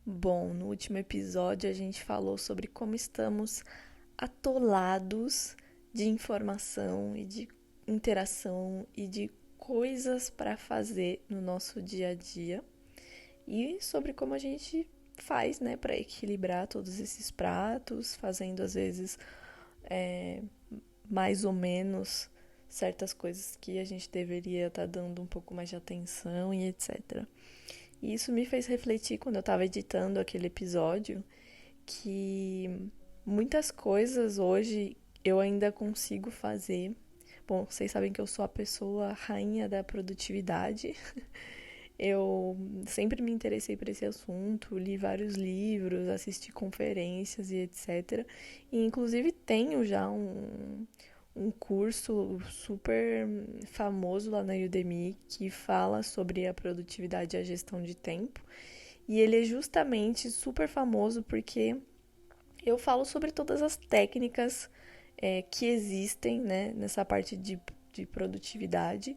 Bom, no último episódio a gente falou sobre como estamos atolados de informação e de interação e de coisas para fazer no nosso dia a dia e sobre como a gente faz, né, para equilibrar todos esses pratos, fazendo às vezes é, mais ou menos certas coisas que a gente deveria estar dando um pouco mais de atenção e etc. E isso me fez refletir quando eu estava editando aquele episódio que muitas coisas hoje eu ainda consigo fazer. Bom, vocês sabem que eu sou a pessoa rainha da produtividade. Eu sempre me interessei por esse assunto, li vários livros, assisti conferências e etc. E inclusive tenho já um curso super famoso lá na Udemy que fala sobre a produtividade e a gestão de tempo. E ele é justamente super famoso porque eu falo sobre todas as técnicas que existem, né, nessa parte de produtividade,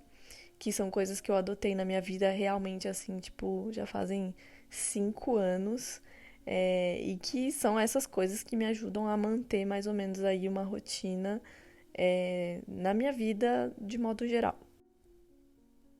que são coisas que eu adotei na minha vida realmente assim, tipo, já fazem 5 anos. E que são essas coisas que me ajudam a manter mais ou menos aí uma rotina na minha vida de modo geral.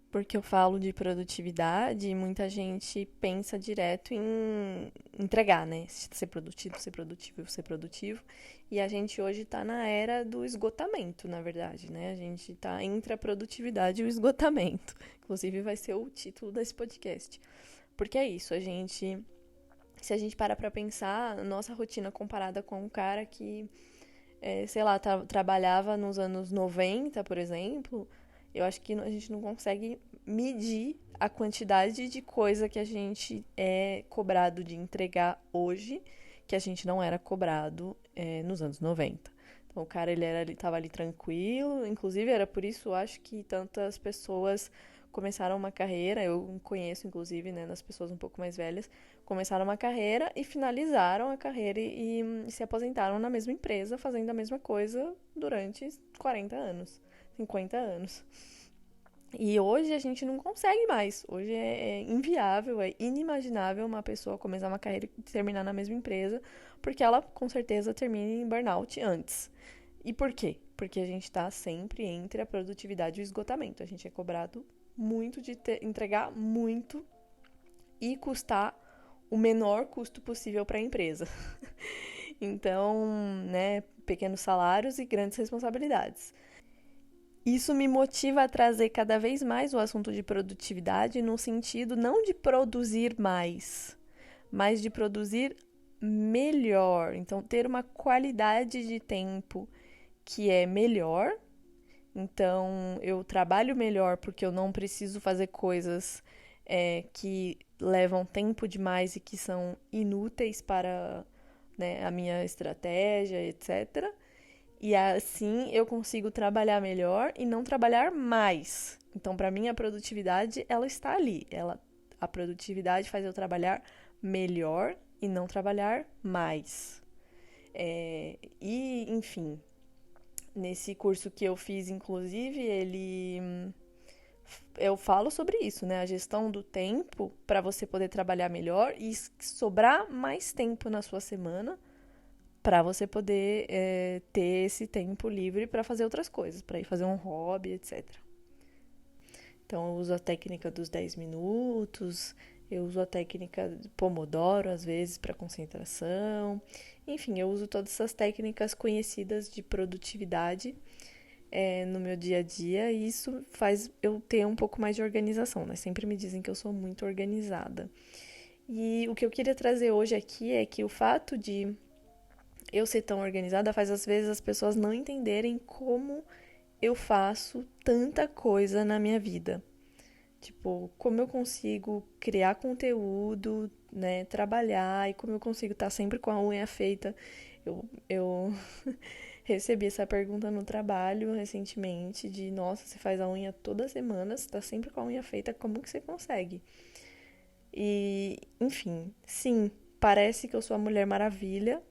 Porque eu falo de produtividade e muita gente pensa direto em entregar, né? Ser produtivo, ser produtivo, ser produtivo. E a gente hoje está na era do esgotamento, na verdade, né? A gente está entre a produtividade e o esgotamento. Inclusive vai ser o título desse podcast. Porque é isso, se a gente parar pra pensar, a nossa rotina comparada com um cara que sei lá, trabalhava nos anos 90, por exemplo, eu acho que a gente não consegue medir a quantidade de coisa que a gente é cobrado de entregar hoje, que a gente não era cobrado nos anos 90. Então o cara ele tava ali tranquilo, inclusive era por isso eu acho que tantas pessoas começaram uma carreira, eu conheço inclusive, né, nas pessoas um pouco mais velhas, começaram uma carreira e finalizaram a carreira e se aposentaram na mesma empresa, fazendo a mesma coisa durante 40 anos, 50 anos. E hoje a gente não consegue mais. Hoje é inviável, é inimaginável uma pessoa começar uma carreira e terminar na mesma empresa, porque ela com certeza termina em burnout antes. E por quê? Porque a gente está sempre entre a produtividade e o esgotamento. A gente é cobrado muito de entregar muito e custar o menor custo possível para a empresa. Então, né, pequenos salários e grandes responsabilidades. Isso me motiva a trazer cada vez mais o assunto de produtividade no sentido não de produzir mais, mas de produzir melhor. Então, ter uma qualidade de tempo que é melhor. Então, eu trabalho melhor porque eu não preciso fazer coisas que levam tempo demais e que são inúteis para, né, a minha estratégia, etc. E assim eu consigo trabalhar melhor e não trabalhar mais. Então, para mim, a produtividade ela está ali. A produtividade faz eu trabalhar melhor e não trabalhar mais. Enfim, nesse curso que eu fiz, inclusive, eu falo sobre isso, né? A gestão do tempo para você poder trabalhar melhor e sobrar mais tempo na sua semana para você poder ter esse tempo livre para fazer outras coisas, para ir fazer um hobby, etc. Então, eu uso a técnica dos 10 minutos, eu uso a técnica do Pomodoro, às vezes, para concentração. Enfim, eu uso todas essas técnicas conhecidas de produtividade no meu dia a dia e isso faz eu ter um pouco mais de organização, né? Sempre me dizem que eu sou muito organizada. E o que eu queria trazer hoje aqui é que o fato de eu ser tão organizada faz às vezes as pessoas não entenderem como eu faço tanta coisa na minha vida. Tipo, como eu consigo criar conteúdo, né, trabalhar e como eu consigo estar sempre com a unha feita. Eu recebi essa pergunta no trabalho recentemente de, nossa, você faz a unha toda semana, você tá sempre com a unha feita, como que você consegue? E, enfim, sim, parece que eu sou a Mulher Maravilha.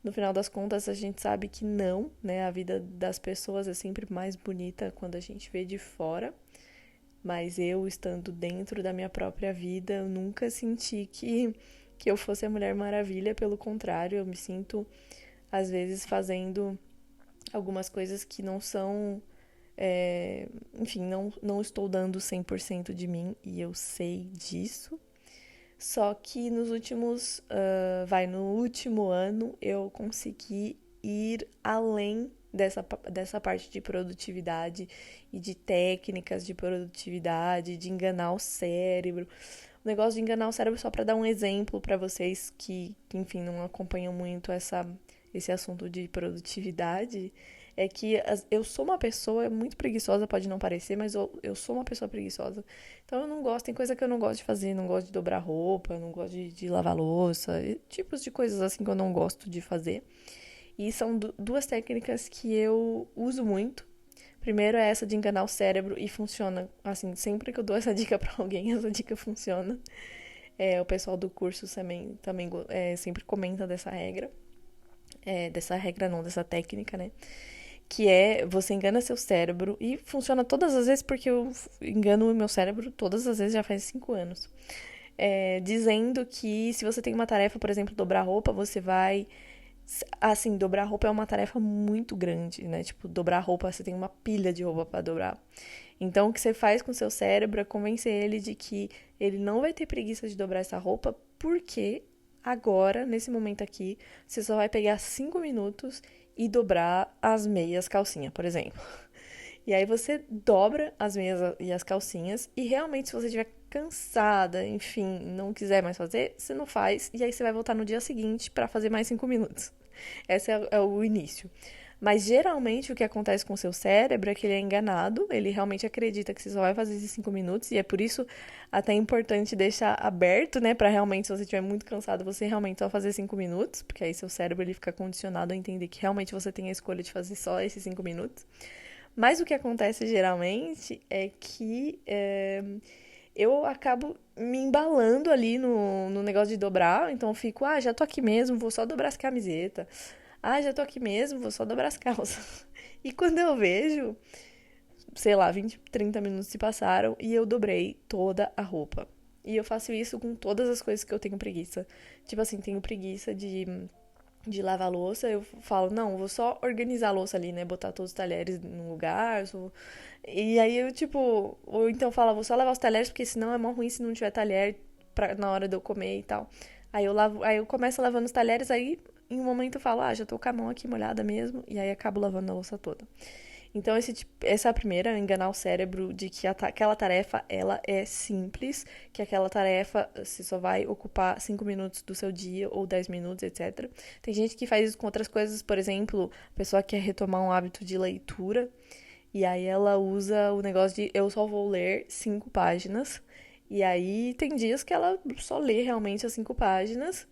No final das contas, a gente sabe que não, né? A vida das pessoas é sempre mais bonita quando a gente vê de fora. Mas eu, estando dentro da minha própria vida, eu nunca senti que que eu fosse a Mulher Maravilha, pelo contrário, eu me sinto, às vezes, fazendo algumas coisas que não são. Enfim, não estou dando 100% de mim e eu sei disso. Só que no último ano, eu consegui ir além dessa parte de produtividade e de técnicas de produtividade, de enganar o cérebro. O negócio de enganar o cérebro, só para dar um exemplo para vocês enfim, não acompanham muito esse assunto de produtividade, é que eu sou uma pessoa muito preguiçosa, pode não parecer, mas eu sou uma pessoa preguiçosa. Então eu não gosto, tem coisa que eu não gosto de fazer, não gosto de dobrar roupa, não gosto de lavar louça, tipos de coisas assim que eu não gosto de fazer. E são duas técnicas que eu uso muito. Primeiro é essa de enganar o cérebro e funciona, assim, sempre que eu dou essa dica pra alguém, essa dica funciona. O pessoal do curso também sempre comenta dessa regra. Dessa regra não, dessa técnica, né? Que é, você engana seu cérebro e funciona todas as vezes, porque eu engano o meu cérebro todas as vezes, já faz 5 anos. Dizendo que se você tem uma tarefa, por exemplo, dobrar roupa, você vai... Assim, dobrar roupa é uma tarefa muito grande, né? Tipo, dobrar roupa, você tem uma pilha de roupa pra dobrar. Então, o que você faz com o seu cérebro é convencer ele de que ele não vai ter preguiça de dobrar essa roupa, porque agora, nesse momento aqui, você só vai pegar 5 minutos e dobrar as meias calcinha, por exemplo. E aí você dobra as meias e as calcinhas e realmente se você estiver cansada, enfim, não quiser mais fazer, você não faz e aí você vai voltar no dia seguinte para fazer mais 5 minutos. Esse é o início. Mas geralmente o que acontece com o seu cérebro é que ele é enganado, ele realmente acredita que você só vai fazer esses 5 minutos, e é por isso até importante deixar aberto, né, para realmente, se você estiver muito cansado, você realmente só fazer 5 minutos, porque aí seu cérebro ele fica condicionado a entender que realmente você tem a escolha de fazer só esses 5 minutos. Mas o que acontece geralmente é que eu acabo me embalando ali no negócio de dobrar, então eu fico, já tô aqui mesmo, vou só dobrar as camisetas. Já tô aqui mesmo, vou só dobrar as calças. E quando eu vejo, sei lá, 20, 30 minutos se passaram e eu dobrei toda a roupa. E eu faço isso com todas as coisas que eu tenho preguiça. Tipo assim, tenho preguiça de lavar a louça, eu falo, não, vou só organizar a louça ali, né? Botar todos os talheres no lugar. E aí eu, tipo, ou então eu falo, vou só lavar os talheres, porque senão é mó ruim se não tiver talher na hora de eu comer e tal. Aí eu começo lavando os talheres, aí em um momento eu falo, já tô com a mão aqui molhada mesmo, e aí acabo lavando a louça toda. Então, essa é a primeira, enganar o cérebro de que aquela tarefa, ela é simples, que aquela tarefa você só vai ocupar 5 minutos do seu dia, ou 10 minutos, etc. Tem gente que faz isso com outras coisas, por exemplo, a pessoa quer retomar um hábito de leitura, e aí ela usa o negócio de eu só vou ler 5 páginas, e aí tem dias que ela só lê realmente as 5 páginas,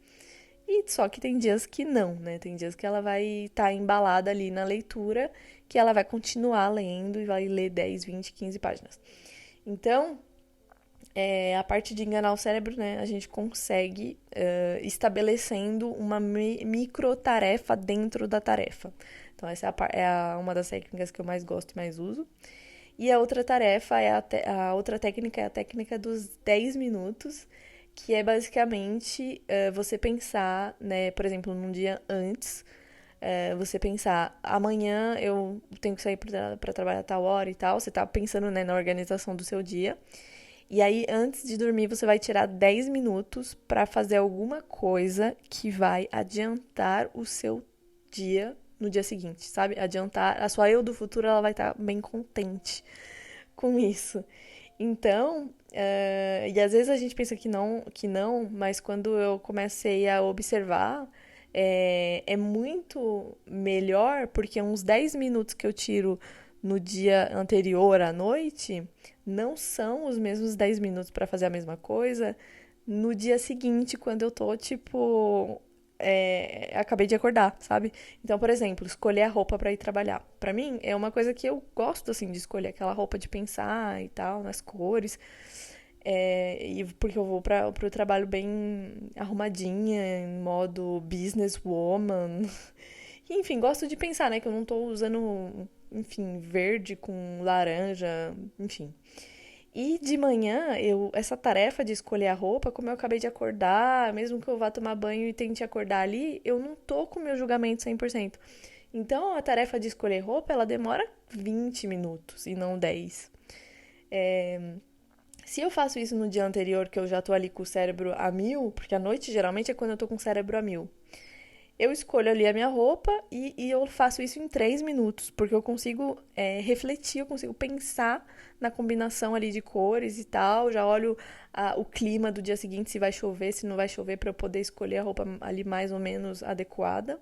e só que tem dias que não, né? Tem dias que ela vai estar embalada ali na leitura, que ela vai continuar lendo e vai ler 10, 20, 15 páginas. Então, a parte de enganar o cérebro, né? A gente consegue estabelecendo uma microtarefa dentro da tarefa. Então, essa é uma das técnicas que eu mais gosto e mais uso. E a outra tarefa, a outra técnica é a técnica dos 10 minutos, que é basicamente você pensar, né, por exemplo, num dia antes, você pensar, amanhã eu tenho que sair para trabalhar a tal hora e tal, você tá pensando, né, na organização do seu dia, e aí antes de dormir você vai tirar 10 minutos para fazer alguma coisa que vai adiantar o seu dia no dia seguinte, sabe? Adiantar, a sua eu do futuro, ela vai estar bem contente com isso. Então, e às vezes a gente pensa que não, mas quando eu comecei a observar, é muito melhor, porque uns 10 minutos que eu tiro no dia anterior à noite não são os mesmos 10 minutos para fazer a mesma coisa no dia seguinte, quando eu tô, tipo, acabei de acordar, sabe? Então, por exemplo, escolher a roupa pra ir trabalhar. Pra mim, é uma coisa que eu gosto, assim, de escolher aquela roupa, de pensar e tal, nas cores. E porque eu vou pro trabalho bem arrumadinha, em modo businesswoman. Enfim, gosto de pensar, né? Que eu não tô usando, enfim, verde com laranja, enfim. E de manhã, essa tarefa de escolher a roupa, como eu acabei de acordar, mesmo que eu vá tomar banho e tente acordar ali, eu não tô com o meu julgamento 100%. Então, a tarefa de escolher roupa, ela demora 20 minutos e não 10. Se eu faço isso no dia anterior, que eu já tô ali com o cérebro a mil, porque à noite geralmente é quando eu tô com o cérebro a mil, eu escolho ali a minha roupa e eu faço isso em 3 minutos, porque eu consigo refletir, eu consigo pensar na combinação ali de cores e tal, já olho o clima do dia seguinte, se vai chover, se não vai chover, para eu poder escolher a roupa ali mais ou menos adequada.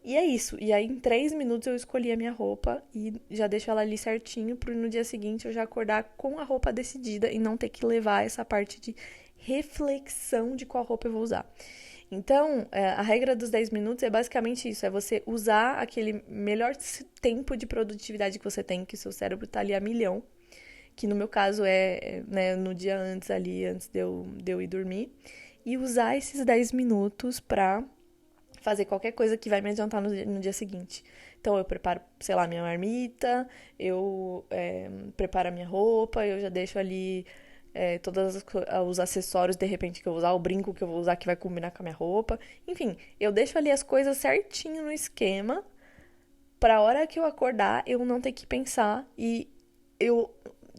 E é isso. E aí, em 3 minutos, eu escolhi a minha roupa e já deixo ela ali certinho pro no dia seguinte eu já acordar com a roupa decidida e não ter que levar essa parte de reflexão de qual roupa eu vou usar. Então, a regra dos 10 minutos é basicamente isso: é você usar aquele melhor tempo de produtividade que você tem, que o seu cérebro tá ali a milhão, que no meu caso né, no dia antes ali, antes de eu ir dormir, e usar esses 10 minutos pra fazer qualquer coisa que vai me adiantar no dia seguinte. Então eu preparo, sei lá, minha marmita, eu preparo a minha roupa, eu já deixo ali todos os acessórios, de repente, que eu vou usar, o brinco que eu vou usar que vai combinar com a minha roupa. Enfim, eu deixo ali as coisas certinho no esquema, pra hora que eu acordar, eu não ter que pensar. E eu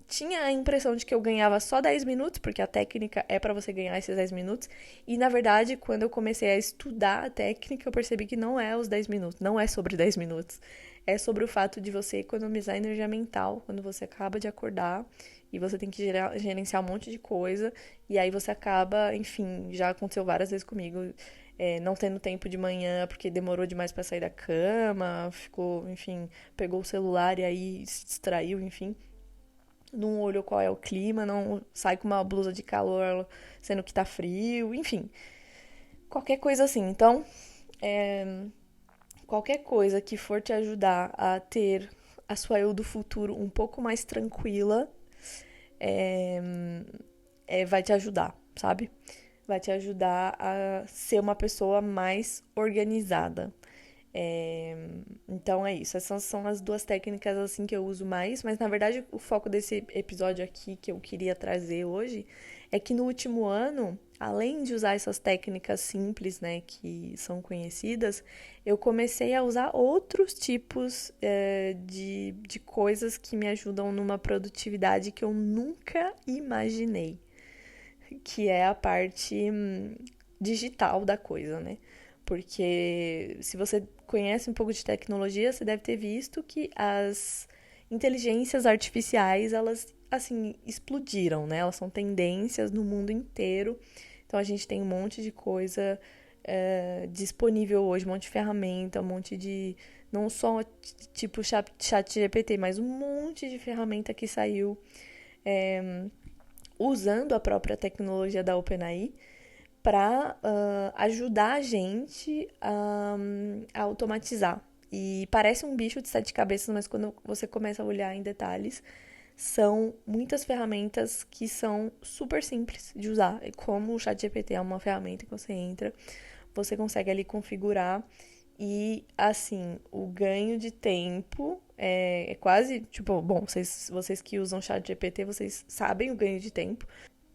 tinha a impressão de que eu ganhava só 10 minutos, porque a técnica é pra você ganhar esses 10 minutos. E na verdade, quando eu comecei a estudar a técnica, eu percebi que não é os 10 minutos, não é sobre 10 minutos. É sobre o fato de você economizar energia mental quando você acaba de acordar e você tem que gerenciar um monte de coisa. E aí você acaba, enfim, já aconteceu várias vezes comigo, não tendo tempo de manhã porque demorou demais pra sair da cama, ficou, enfim, pegou o celular e aí se distraiu, enfim. Não olhou qual é o clima, não sai com uma blusa de calor sendo que tá frio, enfim. Qualquer coisa assim. Então, qualquer coisa que for te ajudar a ter a sua eu do futuro um pouco mais tranquila, é, vai te ajudar, sabe? Vai te ajudar a ser uma pessoa mais organizada. É, então é isso. Essas são as duas técnicas assim que eu uso mais, mas na verdade o foco desse episódio aqui que eu queria trazer hoje é que no último ano, além de usar essas técnicas simples, né, que são conhecidas, eu comecei a usar outros tipos de coisas que me ajudam numa produtividade que eu nunca imaginei, que é a parte digital da coisa, né? Porque se você conhece um pouco de tecnologia, você deve ter visto que as inteligências artificiais, elas, assim, explodiram, né? Elas são tendências no mundo inteiro. Então a gente tem um monte de coisa disponível hoje, um monte de ferramenta, um monte de. Não só tipo chat GPT, mas um monte de ferramenta que saiu usando a própria tecnologia da OpenAI para ajudar a gente a automatizar. E parece um bicho de 7 cabeças, mas quando você começa a olhar em detalhes, são muitas ferramentas que são super simples de usar. Como o ChatGPT é uma ferramenta que você entra, você consegue ali configurar e, assim, o ganho de tempo é quase, tipo, bom, vocês que usam ChatGPT, vocês sabem o ganho de tempo.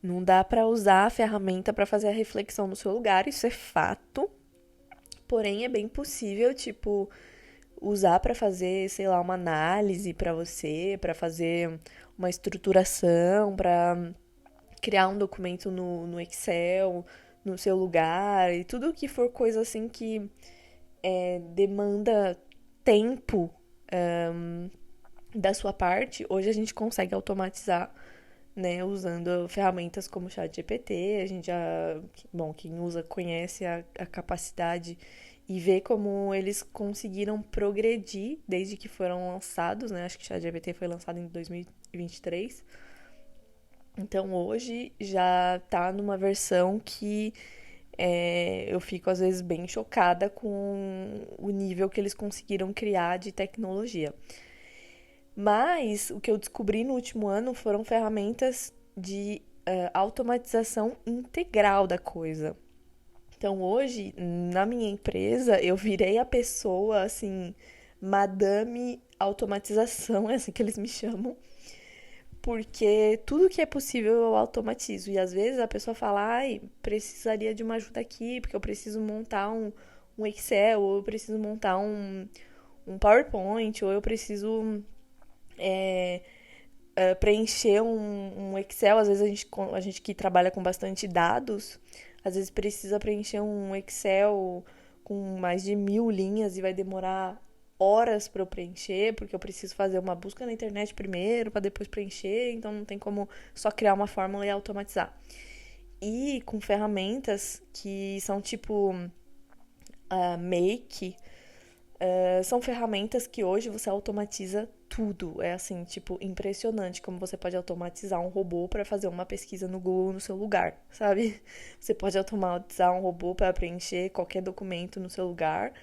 Não dá para usar a ferramenta para fazer a reflexão no seu lugar, isso é fato. Porém, é bem possível, tipo, usar para fazer, sei lá, uma análise para você, para fazer uma estruturação, para criar um documento no Excel, no seu lugar, e tudo que for coisa assim que demanda tempo da sua parte, hoje a gente consegue automatizar, né, usando ferramentas como o ChatGPT. A gente já, bom, quem usa conhece a capacidade e vê como eles conseguiram progredir desde que foram lançados, né? Acho que o ChatGPT foi lançado em 2023. Então hoje já tá numa versão que eu fico às vezes bem chocada com o nível que eles conseguiram criar de tecnologia. Mas o que eu descobri no último ano foram ferramentas de automatização integral da coisa. Então hoje, na minha empresa, eu virei a pessoa, assim, madame automatização, é assim que eles me chamam, porque tudo que é possível eu automatizo. E às vezes a pessoa fala, ai, precisaria de uma ajuda aqui, porque eu preciso montar um Excel, ou eu preciso montar um PowerPoint, ou eu preciso preencher um Excel. Às vezes a gente que trabalha com bastante dados, às vezes precisa preencher um Excel com mais de 1.000 linhas e vai demorar horas para eu preencher, porque eu preciso fazer uma busca na internet primeiro para depois preencher, então não tem como só criar uma fórmula e automatizar. E com ferramentas que são tipo Make, são ferramentas que hoje você automatiza tudo. É assim, tipo, impressionante como você pode automatizar um robô para fazer uma pesquisa no Google no seu lugar, sabe? Você pode automatizar um robô para preencher qualquer documento no seu lugar,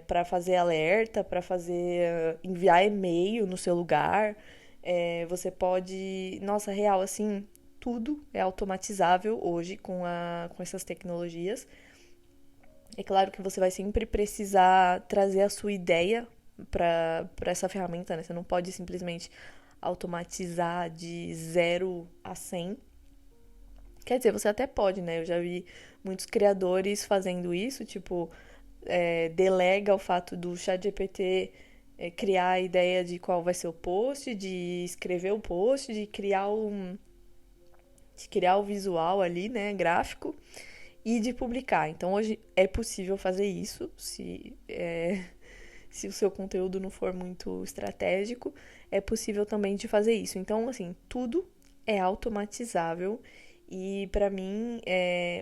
para fazer alerta, para fazer enviar e-mail no seu lugar. Você pode, nossa, real assim, tudo é automatizável hoje com essas tecnologias. É claro que você vai sempre precisar trazer a sua ideia para essa ferramenta, né? Você não pode simplesmente automatizar de 0 a 100. Quer dizer, você até pode, né? Eu já vi muitos criadores fazendo isso, tipo, delega o fato do ChatGPT criar a ideia de qual vai ser o post, de escrever o post, de criar o visual ali, né, gráfico, e de publicar. Então hoje é possível fazer isso, se o seu conteúdo não for muito estratégico, é possível também de fazer isso. Então, assim, tudo é automatizável e para mim,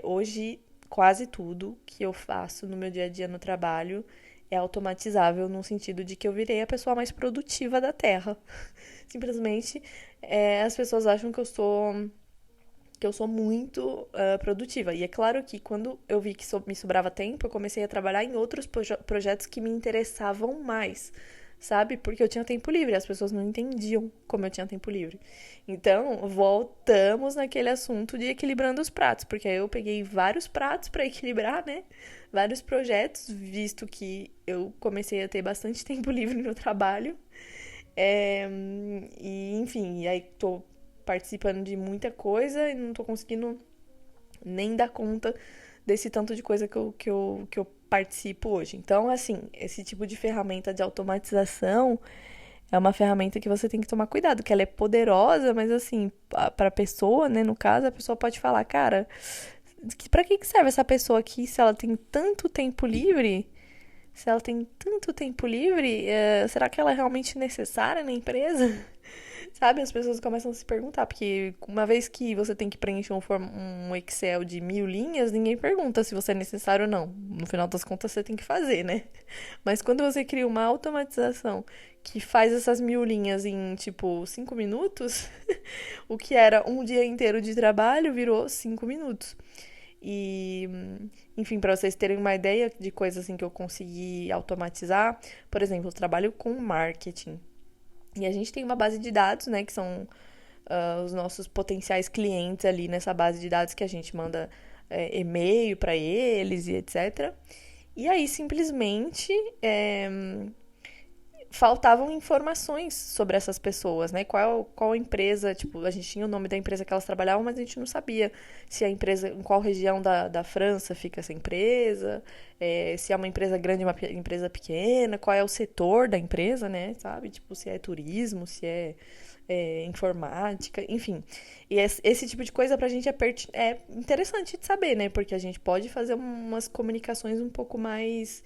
hoje, quase tudo que eu faço no meu dia a dia no trabalho é automatizável no sentido de que eu virei a pessoa mais produtiva da Terra. Simplesmente, as pessoas acham que eu sou muito produtiva. E é claro que quando eu vi que me sobrava tempo, eu comecei a trabalhar em outros projetos que me interessavam mais, sabe? Porque eu tinha tempo livre, as pessoas não entendiam como eu tinha tempo livre. Então, voltamos naquele assunto de equilibrando os pratos, porque aí eu peguei vários pratos para equilibrar, né? Vários projetos, visto que eu comecei a ter bastante tempo livre no trabalho. E, enfim, e aí tô participando de muita coisa e não tô conseguindo nem dar conta desse tanto de coisa que eu participo hoje. Então, assim, esse tipo de ferramenta de automatização é uma ferramenta que você tem que tomar cuidado, que ela é poderosa, mas assim, para a pessoa, né, no caso, a pessoa pode falar, cara, para que serve essa pessoa aqui se ela tem tanto tempo livre? Se ela tem tanto tempo livre, será que ela é realmente necessária na empresa? Sabe, as pessoas começam a se perguntar, porque uma vez que você tem que preencher um Excel de 1.000 linhas, ninguém pergunta se você é necessário ou não. No final das contas, você tem que fazer, né? Mas quando você cria uma automatização que faz essas 1.000 linhas em, tipo, 5 minutos, o que era um dia inteiro de trabalho virou 5 minutos. E, enfim, para vocês terem uma ideia de coisas assim que eu consegui automatizar, por exemplo, eu trabalho com marketing. E a gente tem uma base de dados, né, que são os nossos potenciais clientes ali nessa base de dados que a gente manda e-mail para eles e etc. E aí, simplesmente, faltavam informações sobre essas pessoas, né? Qual empresa, tipo, a gente tinha o nome da empresa que elas trabalhavam, mas a gente não sabia se a empresa, em qual região da França fica essa empresa, se é uma empresa grande, uma empresa pequena, qual é o setor da empresa, né? Sabe? Tipo, se é turismo, se é informática, enfim. E esse tipo de coisa pra gente é interessante de saber, né? Porque a gente pode fazer umas comunicações um pouco mais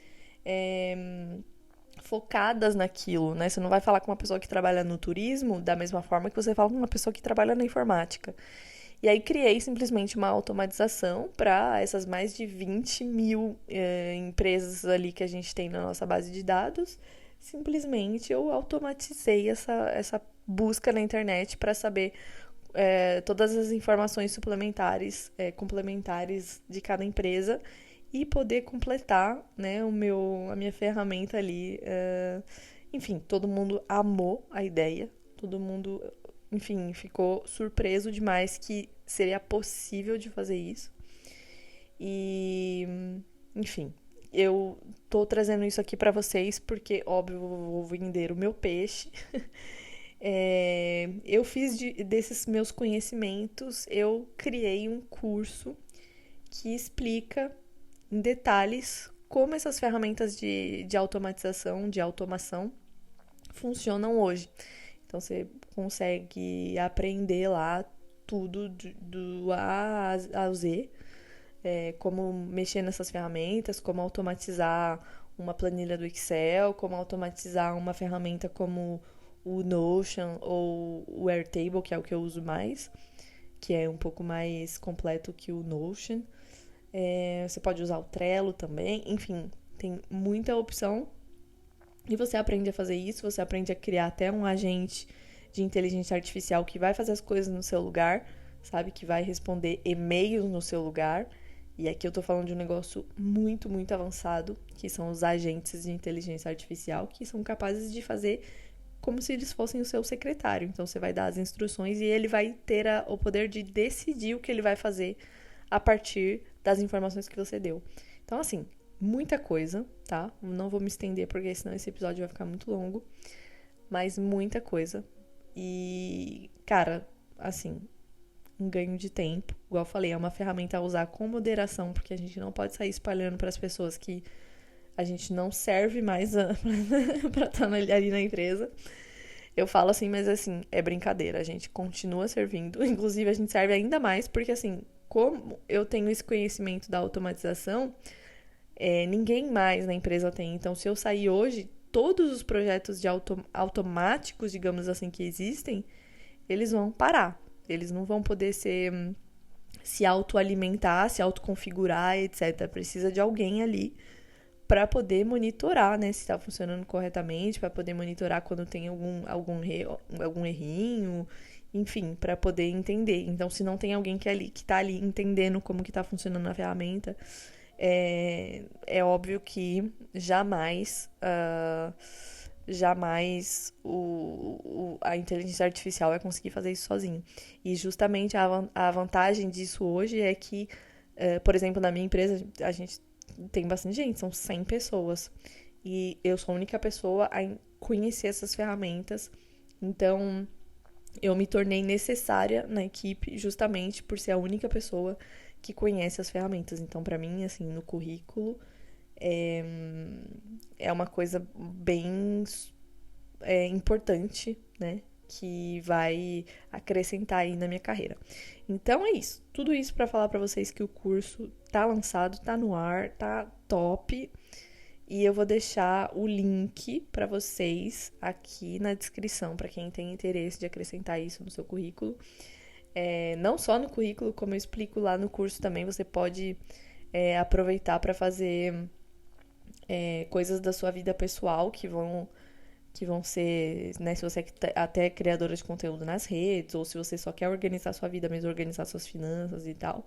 focadas naquilo, né? Você não vai falar com uma pessoa que trabalha no turismo da mesma forma que você fala com uma pessoa que trabalha na informática. E aí criei simplesmente uma automatização para essas mais de 20.000 empresas ali que a gente tem na nossa base de dados. Simplesmente eu automatizei essa busca na internet para saber todas as informações suplementares, complementares de cada empresa e poder completar, né, a minha ferramenta ali. Enfim, todo mundo amou a ideia, todo mundo, enfim, ficou surpreso demais que seria possível de fazer isso. E, enfim, eu tô trazendo isso aqui pra vocês porque, óbvio, eu vou vender o meu peixe. Eu fiz desses meus conhecimentos, eu criei um curso que explica em detalhes como essas ferramentas de automatização, de automação, funcionam hoje. Então você consegue aprender lá tudo do A ao Z, como mexer nessas ferramentas, como automatizar uma planilha do Excel, como automatizar uma ferramenta como o Notion ou o Airtable, que é o que eu uso mais, que é um pouco mais completo que o Notion. Você pode usar o Trello também, enfim, tem muita opção. E você aprende a fazer isso, você aprende a criar até um agente de inteligência artificial que vai fazer as coisas no seu lugar, sabe? Que vai responder e-mails no seu lugar. E aqui eu tô falando de um negócio muito, muito avançado, que são os agentes de inteligência artificial, que são capazes de fazer como se eles fossem o seu secretário. Então você vai dar as instruções e ele vai ter o poder de decidir o que ele vai fazer a partir das informações que você deu. Então, assim, muita coisa, tá? Não vou me estender porque senão esse episódio vai ficar muito longo, mas muita coisa. E, cara, assim, um ganho de tempo. Igual eu falei, é uma ferramenta a usar com moderação, porque a gente não pode sair espalhando para as pessoas que a gente não serve mais para estar ali na empresa. Eu falo assim, mas assim, é brincadeira. A gente continua servindo. Inclusive, a gente serve ainda mais, porque assim, como eu tenho esse conhecimento da automatização, ninguém mais na empresa tem. Então, se eu sair hoje, todos os projetos de automáticos, digamos assim, que existem, eles vão parar. Eles não vão poder se autoalimentar, se autoconfigurar, etc. Precisa de alguém ali para poder monitorar, né, se está funcionando corretamente, para poder monitorar quando tem algum errinho, enfim, para poder entender. Então, se não tem alguém que está ali entendendo como que está funcionando a ferramenta, é óbvio que jamais a inteligência artificial vai conseguir fazer isso sozinho. E justamente a vantagem disso hoje é que, por exemplo, na minha empresa, a gente tem bastante gente, são 100 pessoas. E eu sou a única pessoa a conhecer essas ferramentas. Então, eu me tornei necessária na equipe justamente por ser a única pessoa que conhece as ferramentas. Então, para mim, assim, no currículo, é uma coisa bem importante, né? Que vai acrescentar aí na minha carreira. Então é isso. Tudo isso para falar para vocês que o curso tá lançado, tá no ar, tá top. E eu vou deixar o link para vocês aqui na descrição, para quem tem interesse de acrescentar isso no seu currículo. Não só no currículo, como eu explico lá no curso também, você pode aproveitar para fazer coisas da sua vida pessoal que vão ser, né, se você é até criadora de conteúdo nas redes, ou se você só quer organizar sua vida, mesmo organizar suas finanças e tal,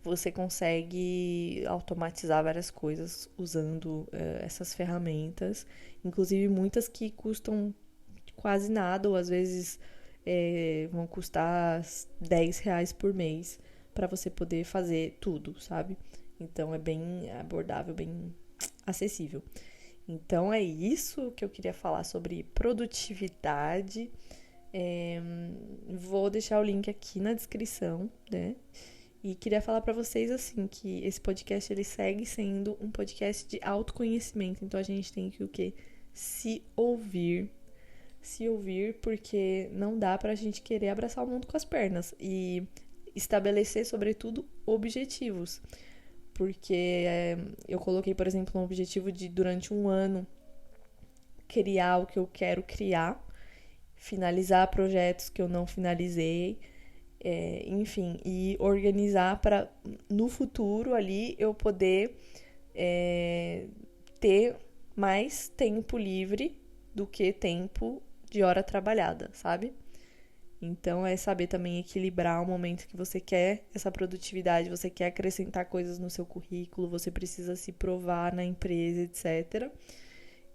você consegue automatizar várias coisas usando essas ferramentas, inclusive muitas que custam quase nada, ou às vezes vão custar R$ 10 por mês para você poder fazer tudo, sabe? Então é bem abordável, bem acessível. Então é isso que eu queria falar sobre produtividade. Vou deixar o link aqui na descrição, né? E queria falar para vocês assim que esse podcast ele segue sendo um podcast de autoconhecimento. Então a gente tem que o quê? Se ouvir, porque não dá pra gente querer abraçar o mundo com as pernas e estabelecer, sobretudo, objetivos. Porque eu coloquei, por exemplo, um objetivo de, durante um ano, criar o que eu quero criar, finalizar projetos que eu não finalizei, enfim, e organizar para, no futuro ali, eu poder ter mais tempo livre do que tempo de hora trabalhada, sabe? Então é saber também equilibrar o momento que você quer essa produtividade, você quer acrescentar coisas no seu currículo, você precisa se provar na empresa, etc.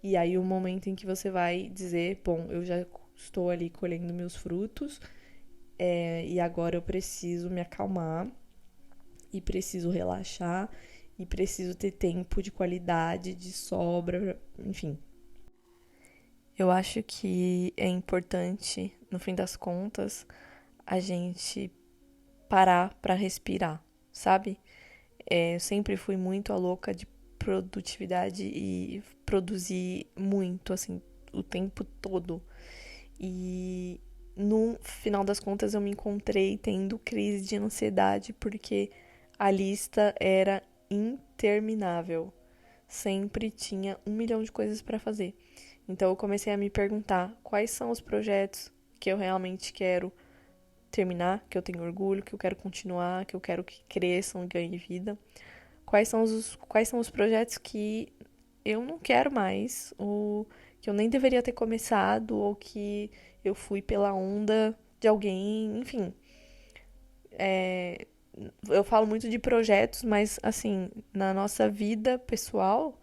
E aí o momento em que você vai dizer, bom, eu já estou ali colhendo meus frutos, e agora eu preciso me acalmar e preciso relaxar e preciso ter tempo de qualidade, de sobra, enfim. Eu acho que é importante, no fim das contas, a gente parar pra respirar, sabe? Eu sempre fui muito a louca de produtividade e produzir muito, assim, o tempo todo. E no final das contas eu me encontrei tendo crise de ansiedade porque a lista era interminável. Sempre tinha 1 milhão de coisas para fazer. Então eu comecei a me perguntar quais são os projetos que eu realmente quero terminar, que eu tenho orgulho, que eu quero continuar, que eu quero que cresçam e ganhem vida. Quais são os projetos que eu não quero mais, ou que eu nem deveria ter começado, ou que eu fui pela onda de alguém, enfim. É, eu falo muito de projetos, mas assim, na nossa vida pessoal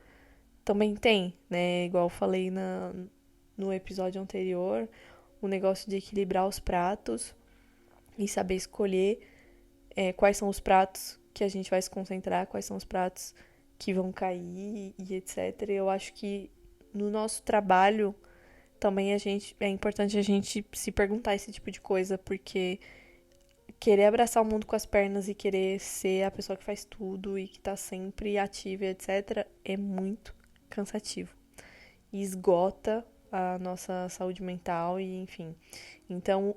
também tem, né? Igual eu falei no episódio anterior, o negócio de equilibrar os pratos e saber escolher quais são os pratos que a gente vai se concentrar, quais são os pratos que vão cair e etc. Eu acho que no nosso trabalho também é importante a gente se perguntar esse tipo de coisa, porque querer abraçar o mundo com as pernas e querer ser a pessoa que faz tudo e que tá sempre ativa, etc., é muito cansativo. E esgota a nossa saúde mental e enfim. Então,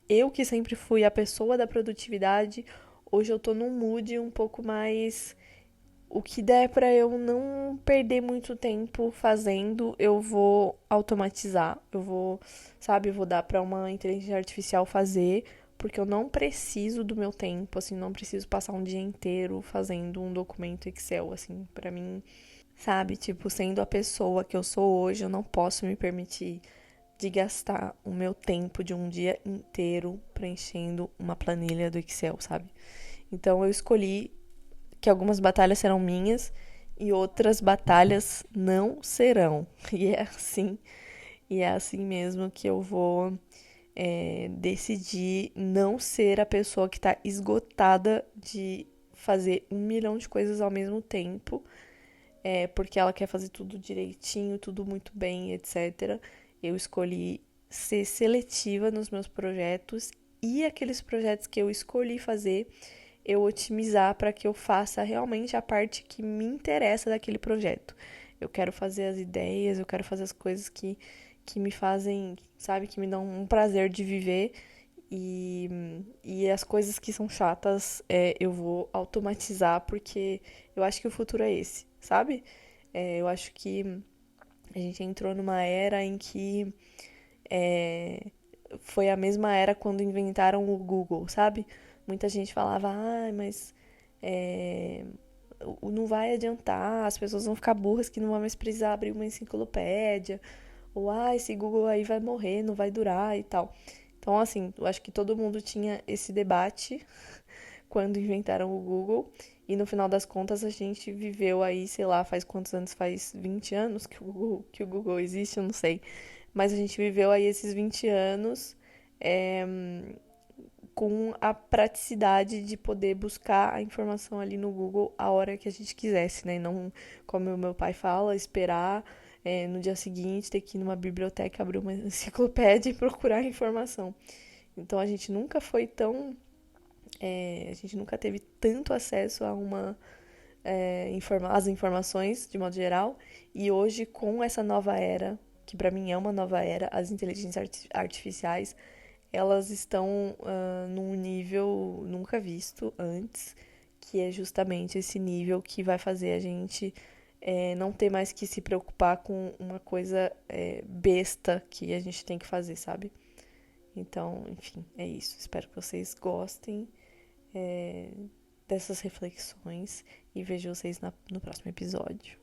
eu que sempre fui a pessoa da produtividade, hoje eu tô num mood um pouco mais o que der pra eu não perder muito tempo fazendo, eu vou automatizar. Eu vou dar pra uma inteligência artificial fazer, porque eu não preciso do meu tempo, assim, não preciso passar um dia inteiro fazendo um documento Excel, assim, pra mim, sabe? Tipo, sendo a pessoa que eu sou hoje, eu não posso me permitir de gastar o meu tempo de um dia inteiro preenchendo uma planilha do Excel, sabe? Então eu escolhi que algumas batalhas serão minhas e outras batalhas não serão. E é assim mesmo que eu vou decidir não ser a pessoa que está esgotada de fazer 1 milhão de coisas ao mesmo tempo, porque ela quer fazer tudo direitinho, tudo muito bem, etc. Eu escolhi ser seletiva nos meus projetos e aqueles projetos que eu escolhi fazer, eu otimizar para que eu faça realmente a parte que me interessa daquele projeto. Eu quero fazer as ideias, eu quero fazer as coisas que me fazem, sabe, que me dão um prazer de viver. E as coisas que são chatas eu vou automatizar porque eu acho que o futuro é esse, sabe? Eu acho que a gente entrou numa era em que foi a mesma era quando inventaram o Google, sabe? Muita gente falava, mas é, não vai adiantar, as pessoas vão ficar burras que não vão mais precisar abrir uma enciclopédia, ou esse Google aí vai morrer, não vai durar e tal. Então, assim, eu acho que todo mundo tinha esse debate quando inventaram o Google. E no final das contas a gente viveu aí, sei lá, faz quantos anos? Faz 20 anos que o Google existe, eu não sei. Mas a gente viveu aí esses 20 anos é, com a praticidade de poder buscar a informação ali no Google a hora que a gente quisesse, né? E não, como o meu pai fala, esperar no dia seguinte ter que ir numa biblioteca, abrir uma enciclopédia e procurar a informação. Então a gente nunca foi tão. A gente nunca teve tanto acesso a as informações de modo geral. E hoje, com essa nova era, que para mim é uma nova era, as inteligências artificiais, elas estão num nível nunca visto antes, que é justamente esse nível que vai fazer a gente não ter mais que se preocupar com uma coisa besta que a gente tem que fazer, sabe? Então, enfim, é isso. Espero que vocês gostem dessas reflexões e vejo vocês no próximo episódio.